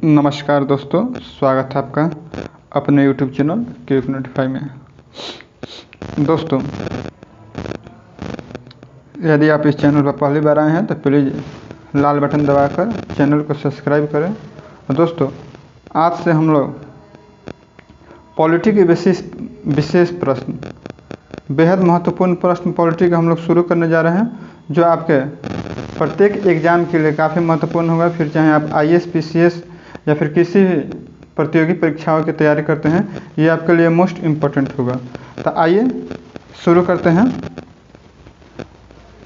नमस्कार दोस्तों, स्वागत है आपका अपने YouTube चैनल क्विक नोटिफाई में। दोस्तों, यदि आप इस चैनल पर पहली बार आए हैं तो प्लीज़ लाल बटन दबाकर चैनल को सब्सक्राइब करें। और दोस्तों, आज से हम लोग पॉलिटी के विशेष प्रश्न, बेहद महत्वपूर्ण प्रश्न पॉलिटी का हम लोग शुरू करने जा रहे हैं, जो आपके प्रत्येक एग्ज़ाम के लिए काफ़ी महत्वपूर्ण होगा। फिर चाहे आप IAS, PCS या फिर किसी भी प्रतियोगी परीक्षाओं की तैयारी करते हैं, ये आपके लिए मोस्ट इम्पोर्टेंट होगा। तो आइए शुरू करते हैं।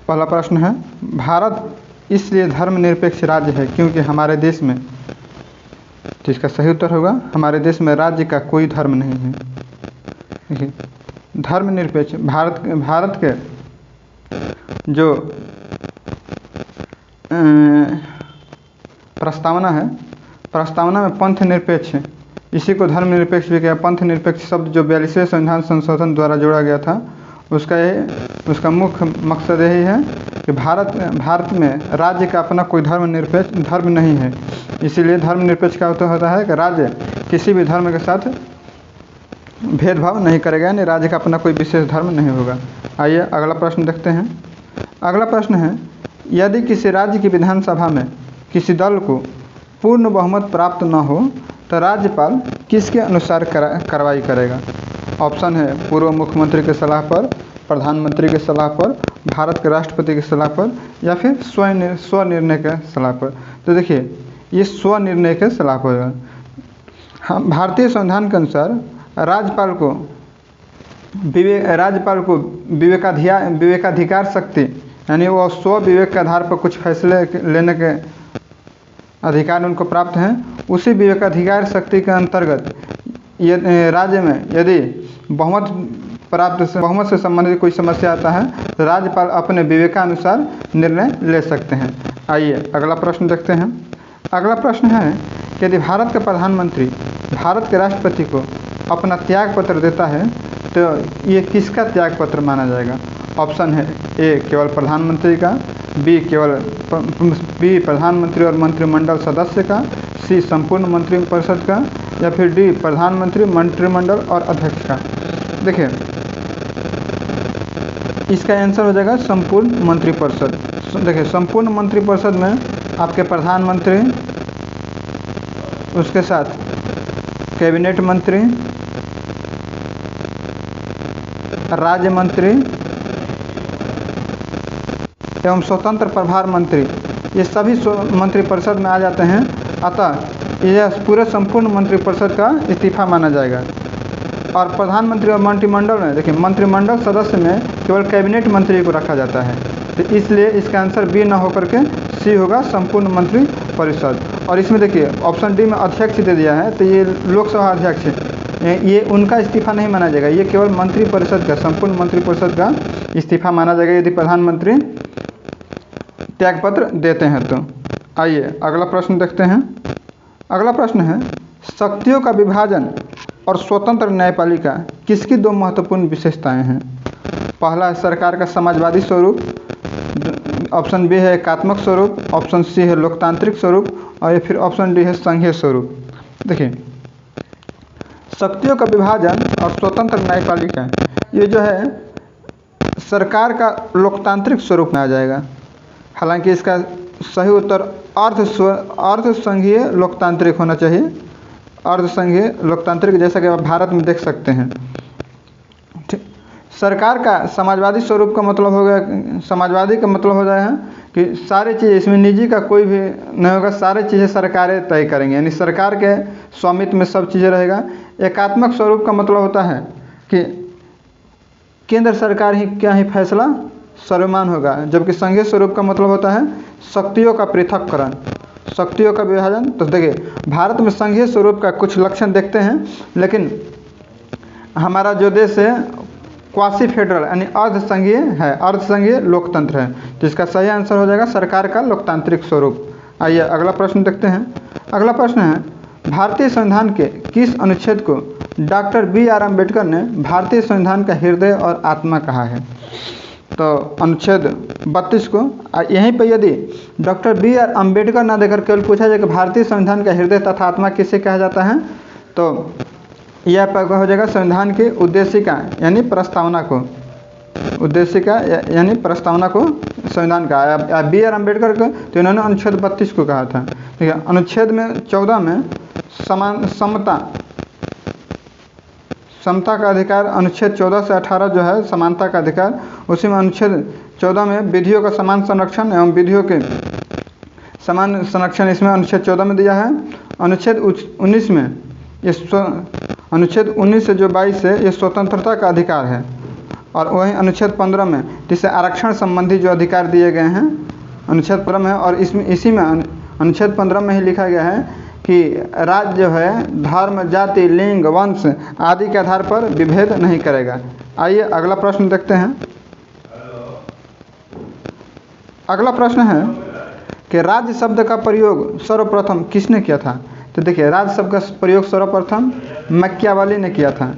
पहला प्रश्न है, भारत इसलिए धर्मनिरपेक्ष राज्य है क्योंकि हमारे देश में, तो इसका सही उत्तर होगा हमारे देश में राज्य का कोई धर्म नहीं है। देखिए, धर्मनिरपेक्ष भारत के जो प्रस्तावना में पंथ निरपेक्ष है, इसी को धर्मनिरपेक्ष भी कहा। पंथ निरपेक्ष शब्द जो 42वें संविधान संशोधन द्वारा जोड़ा गया था, उसका मुख्य मकसद यही है कि भारत में राज्य का अपना कोई धर्म नहीं है। इसीलिए धर्मनिरपेक्ष का अर्थ होता है कि राज्य किसी भी धर्म के साथ भेदभाव नहीं करेगा, यानी राज्य का अपना कोई विशेष धर्म नहीं होगा। आइए अगला प्रश्न देखते हैं। अगला प्रश्न है, यदि किसी राज्य की विधानसभा में किसी दल को पूर्ण बहुमत प्राप्त न हो तो राज्यपाल किसके अनुसार कार्रवाई करेगा? ऑप्शन है पूर्व मुख्यमंत्री के सलाह पर, प्रधानमंत्री के सलाह पर, भारत के राष्ट्रपति की सलाह पर, या फिर स्वनिर्णय के सलाह पर। तो देखिए, ये स्वनिर्णय के सलाह पर होगा। हम भारतीय संविधान के अनुसार राज्यपाल को विवेकाधिकार शक्ति, यानी वो स्व विवेक के आधार पर कुछ फैसले लेने के अधिकार उनको प्राप्त हैं। उसी विवेकाधिकार शक्ति के अंतर्गत राज्य में यदि बहुमत से संबंधित कोई समस्या आता है तो राज्यपाल अपने विवेकानुसार निर्णय ले सकते हैं। आइए अगला प्रश्न देखते हैं। अगला प्रश्न है कि यदि भारत का प्रधानमंत्री भारत के राष्ट्रपति को अपना त्याग पत्र देता है तो ये किसका त्याग पत्र माना जाएगा? ऑप्शन है ए केवल प्रधानमंत्री का, बी प्रधानमंत्री और मंत्रिमंडल सदस्य का, सी संपूर्ण मंत्रिपरिषद का, या फिर डी प्रधानमंत्री, मंत्रिमंडल और अध्यक्ष का। देखिए, इसका आंसर हो जाएगा संपूर्ण मंत्रिपरिषद। देखिए, संपूर्ण मंत्रिपरिषद में आपके प्रधानमंत्री, उसके साथ कैबिनेट मंत्री, राज्य मंत्री एवं स्वतंत्र प्रभार मंत्री, ये सभी मंत्रिपरिषद में आ जाते हैं। अतः यह पूरे संपूर्ण मंत्रिपरिषद का इस्तीफा माना जाएगा। और प्रधानमंत्री और मंत्रिमंडल में, देखिए, मंत्रिमंडल सदस्य में केवल कैबिनेट मंत्री को रखा जाता है। तो इसलिए इसका आंसर बी न होकर के सी होगा, संपूर्ण मंत्री परिषद। और इसमें देखिए ऑप्शन डी में अध्यक्ष दे दिया है, तो ये लोकसभा अध्यक्ष, ये उनका इस्तीफा नहीं माना जाएगा। ये केवल मंत्रिपरिषद का, संपूर्ण मंत्रिपरिषद का इस्तीफा माना जाएगा यदि प्रधानमंत्री त्यागपत्र देते हैं तो। आइए अगला प्रश्न देखते हैं। अगला प्रश्न है, शक्तियों का विभाजन और स्वतंत्र न्यायपालिका किसकी दो महत्वपूर्ण विशेषताएं हैं? पहला है सरकार का समाजवादी स्वरूप, ऑप्शन बी है एकात्मक स्वरूप, ऑप्शन सी है लोकतांत्रिक स्वरूप, और फिर ऑप्शन डी है संघीय स्वरूप। देखिए, शक्तियों का विभाजन और स्वतंत्र न्यायपालिका, ये जो है सरकार का लोकतांत्रिक स्वरूप में आ जाएगा। हालांकि इसका सही उत्तर अर्ध संघीय लोकतांत्रिक होना चाहिए। अर्ध संघीय लोकतांत्रिक, जैसा कि आप भारत में देख सकते हैं। सरकार का समाजवादी स्वरूप का मतलब हो गया, समाजवादी का मतलब हो जाए कि सारी चीज़ें, इसमें निजी का कोई भी नहीं होगा, सारी चीज़ें सरकारें तय करेंगे, यानी सरकार के स्वामित्व में सब चीज़ें रहेगा। एकात्मक स्वरूप का मतलब होता है कि केंद्र सरकार ही क्या ही फैसला सर्वमान्य होगा, जबकि संघीय स्वरूप का मतलब होता है शक्तियों का पृथक्करण, शक्तियों का विभाजन। तो देखिए, भारत में संघीय स्वरूप का कुछ लक्षण देखते हैं, लेकिन हमारा जो देश है क्वासी फेडरल यानी अर्ध संघीय है, अर्ध संघीय लोकतंत्र है। तो इसका सही आंसर हो जाएगा सरकार का लोकतांत्रिक स्वरूप। आइए अगला प्रश्न देखते हैं। अगला प्रश्न है, भारतीय संविधान के किस अनुच्छेद को डॉक्टर BR अम्बेडकर ने भारतीय संविधान का हृदय और आत्मा कहा है? तो अनुच्छेद 32 को यहीं पर यदि डॉक्टर B.आर. अम्बेडकर ना देकर केवल पूछा जाए कि भारतीय संविधान का हृदय तथा आत्मा किसे कहा जाता है, तो यह आपका हो जाएगा संविधान की उद्देशिका यानी प्रस्तावना को, उद्देशिका यानी प्रस्तावना को संविधान का। B.आर. अम्बेडकर को तो इन्होंने अनुच्छेद 32 को कहा था। ठीक है, अनुच्छेद में 14 में समता का अधिकार, अनुच्छेद 14 से 18 जो है समानता का अधिकार, उसी में अनुच्छेद 14 में विधियों का समान संरक्षण एवं विधियों के समान संरक्षण इसमें अनुच्छेद 14 में दिया है। अनुच्छेद 19 में अनुच्छेद 19 से जो 22 है ये स्वतंत्रता का अधिकार है। और वहीं अनुच्छेद 15 में जिसे आरक्षण संबंधी जो अधिकार दिए गए हैं अनुच्छेद 15 में, और इसमें इसी में अनुच्छेद 15 में ही लिखा गया है कि राज्य जो है धर्म, जाति, लिंग, वंश आदि के आधार पर विभेद नहीं करेगा। आइए अगला प्रश्न देखते हैं। अगला प्रश्न है कि राज्य शब्द का प्रयोग सर्वप्रथम किसने किया था। तो देखिए, राज्य शब्द का प्रयोग सर्वप्रथम मैकियावेली ने किया था।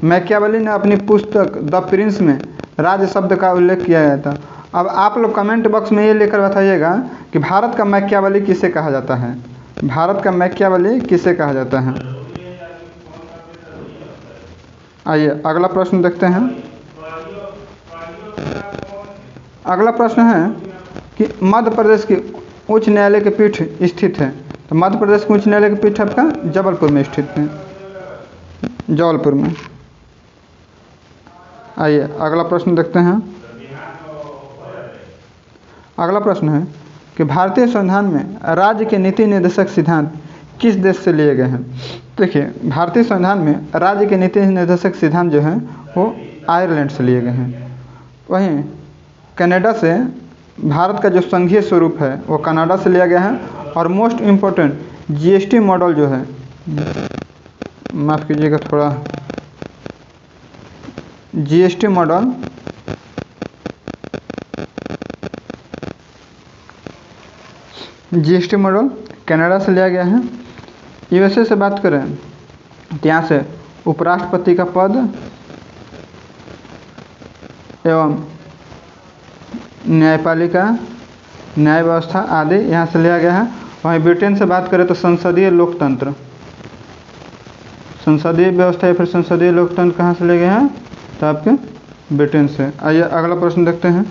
मैकियावेली ने अपनी पुस्तक द प्रिंस में राज्य शब्द का उल्लेख किया गया था। अब आप लोग कमेंट बॉक्स में ये लेकर बताइएगा कि भारत का मैकियावेली किसे कहा जाता है। भारत का मैकियावेली किसे कहा जाता है। आइए अगला प्रश्न देखते हैं। अगला प्रश्न है कि मध्य प्रदेश की उच्च न्यायालय की पीठ स्थित है। तो मध्य प्रदेश की उच्च न्यायालय की पीठ आपका जबलपुर में स्थित है, जबलपुर में। आइए अगला प्रश्न देखते हैं। अगला प्रश्न है कि भारतीय संविधान में राज्य के नीति निर्देशक सिद्धांत किस देश से लिए गए हैं। देखिए, भारतीय संविधान में राज्य के नीति निर्देशक सिद्धांत जो हैं वो आयरलैंड से लिए गए हैं। वहीं कनाडा से भारत का जो संघीय स्वरूप है वो कनाडा से लिया गया है। और मोस्ट इम्पोर्टेंट GST मॉडल जो है, माफ़ कीजिएगा थोड़ा, GST मॉडल कनाडा से लिया गया है। USA से बात करें तो यहाँ से उपराष्ट्रपति का पद एवं न्यायपालिका, न्याय व्यवस्था आदि यहाँ से लिया गया है। वहीं ब्रिटेन से बात करें तो संसदीय लोकतंत्र, संसदीय व्यवस्था या फिर संसदीय लोकतंत्र कहाँ से ले गए हैं, तो आपके ब्रिटेन से। आइए अगला प्रश्न देखते हैं।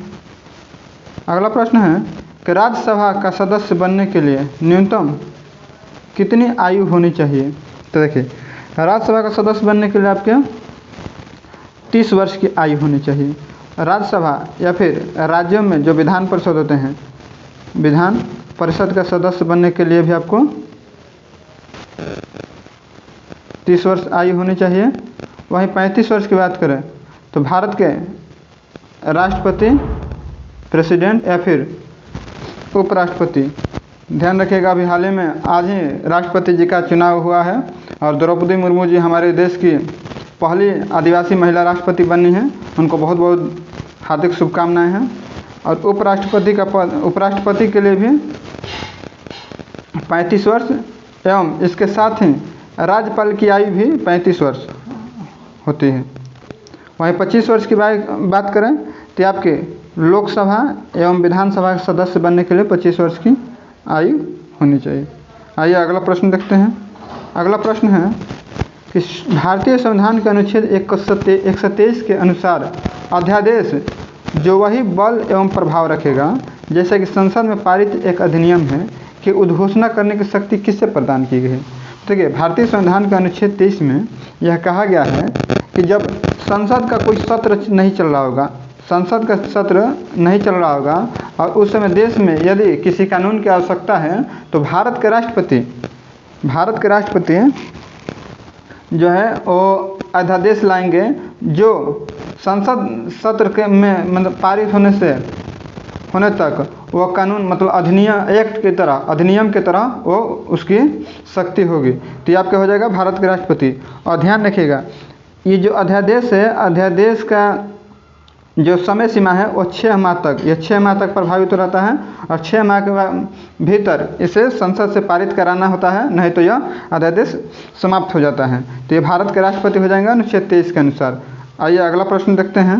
अगला प्रश्न है कि राज्यसभा का सदस्य बनने के लिए न्यूनतम कितनी आयु होनी चाहिए। तो देखिए, राज्यसभा का सदस्य बनने के लिए आपके 30 वर्ष की आयु होनी चाहिए। राज्यसभा या फिर राज्यों में जो विधान परिषद होते हैं, विधान परिषद का सदस्य बनने के लिए भी आपको 30 वर्ष आयु होनी चाहिए। वहीं 35 वर्ष की बात करें तो भारत के राष्ट्रपति, प्रेसिडेंट या फिर उपराष्ट्रपति, ध्यान रखिएगा अभी हाल ही में आज ही राष्ट्रपति जी का चुनाव हुआ है और द्रौपदी मुर्मू जी हमारे देश की पहली आदिवासी महिला राष्ट्रपति बनी हैं। उनको बहुत बहुत हार्दिक शुभकामनाएं हैं। और उपराष्ट्रपति का पद, उपराष्ट्रपति के लिए भी 35 वर्ष एवं इसके साथ ही राज्यपाल की आयु भी 35 वर्ष होती है। वहीं 25 वर्ष की बात करें तो आपके लोकसभा एवं विधानसभा के सदस्य बनने के लिए 25 वर्ष की आयु होनी चाहिए। आइए अगला प्रश्न देखते हैं। अगला प्रश्न है कि भारतीय संविधान के अनुच्छेद 123 के अनुसार अध्यादेश जो वही बल एवं प्रभाव रखेगा जैसे कि संसद में पारित एक अधिनियम है कि उद्घोषणा करने की शक्ति किससे प्रदान की गई है। देखिए, भारतीय संविधान के अनुच्छेद 23 में यह कहा गया है कि जब संसद का कोई सत्र नहीं चल रहा होगा, संसद का सत्र नहीं चल रहा होगा और उस समय देश में यदि किसी कानून की आवश्यकता है तो भारत के राष्ट्रपति जो है वो अध्यादेश लाएंगे जो संसद सत्र के में मतलब पारित होने तक वो कानून मतलब अधिनियम की तरह वो उसकी शक्ति होगी। तो ये आपके हो जाएगा भारत के राष्ट्रपति। और ध्यान रखिएगा, ये जो अध्यादेश है, अध्यादेश का जो समय सीमा है वो 6 माह तक, ये 6 माह तक प्रभावित रहता है और 6 माह के भीतर इसे संसद से पारित कराना होता है, नहीं तो यह अध्यादेश समाप्त हो जाता है। तो ये भारत के राष्ट्रपति हो जाएंगे अनुच्छेद 23 के अनुसार। आइए अगला प्रश्न देखते हैं।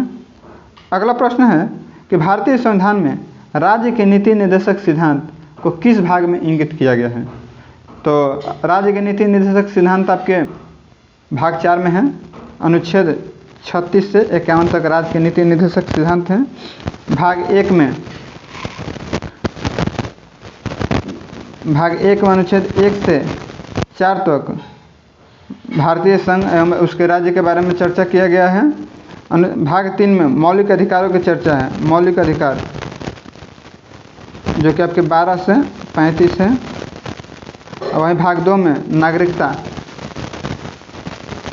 अगला प्रश्न है कि भारतीय संविधान में राज्य के नीति निर्देशक सिद्धांत को किस भाग में इंगित किया गया है? तो राज्य के नीति निर्देशक सिद्धांत आपके भाग 4 में है। अनुच्छेद 36 से 51 तक राज्य के नीति निर्देशक सिद्धांत हैं। भाग 1 में अनुच्छेद 1 से 4 तक भारतीय संघ एवं उसके राज्य के बारे में चर्चा किया गया है। भाग 3 में मौलिक अधिकारों की चर्चा है। मौलिक अधिकार जो कि आपके 12 से 35 है। और वहीं भाग 2 में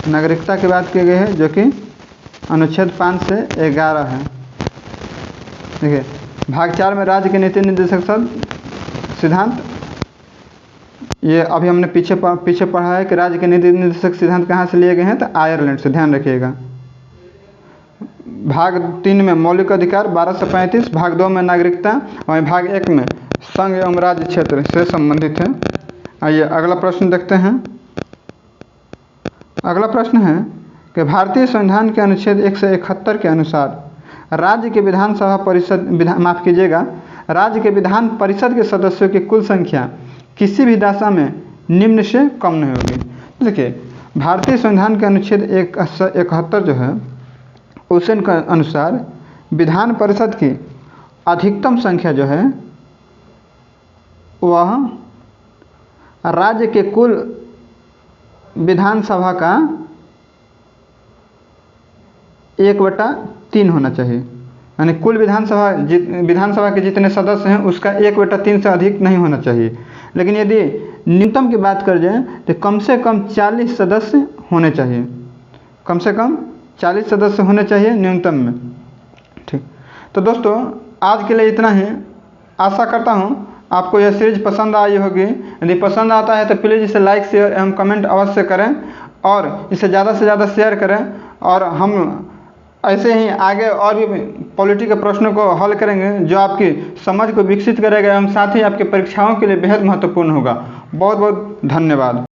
नागरिकता की बात की गई है, जो कि अनुच्छेद 5 से 11 है। देखिए, भाग 4 में राज्य के नीति निर्देशक सिद्धांत, ये अभी हमने पीछे पढ़ा है कि राज्य के नीति निर्देशक सिद्धांत कहाँ से लिए गए हैं, तो आयरलैंड से, ध्यान रखिएगा। भाग 3 में मौलिक अधिकार 12 से 35, भाग 2 में नागरिकता, वहीं भाग 1 में संघ एवं राज्य क्षेत्र से संबंधित है। आइए अगला प्रश्न देखते हैं। अगला प्रश्न है कि भारतीय संविधान के अनुच्छेद 171 के अनुसार राज्य के राज्य के विधान परिषद के सदस्यों की कुल संख्या किसी भी दशा में निम्न से कम नहीं होगी। देखिए, भारतीय संविधान के अनुच्छेद 171 जो है उसके अनुसार विधान परिषद की अधिकतम संख्या जो है वह राज्य के कुल विधानसभा का 1/3 होना चाहिए। यानी कुल विधानसभा के जितने सदस्य हैं उसका 1/3 से अधिक नहीं होना चाहिए। लेकिन यदि न्यूनतम की बात कर जाए तो कम से कम 40 सदस्य होने चाहिए। कम से कम 40 सदस्य होने चाहिए न्यूनतम में। ठीक, तो दोस्तों आज के लिए इतना ही। आशा करता हूँ आपको यह सीरीज पसंद आई होगी। यदि पसंद आता है तो प्लीज़ इसे लाइक, शेयर एवं कमेंट अवश्य करें और इसे ज़्यादा से ज़्यादा शेयर करें। और हम ऐसे ही आगे और भी पॉलिटी के प्रश्नों को हल करेंगे जो आपकी समझ को विकसित करेगा एवं साथ ही आपकी परीक्षाओं के लिए बेहद महत्वपूर्ण होगा। बहुत बहुत धन्यवाद।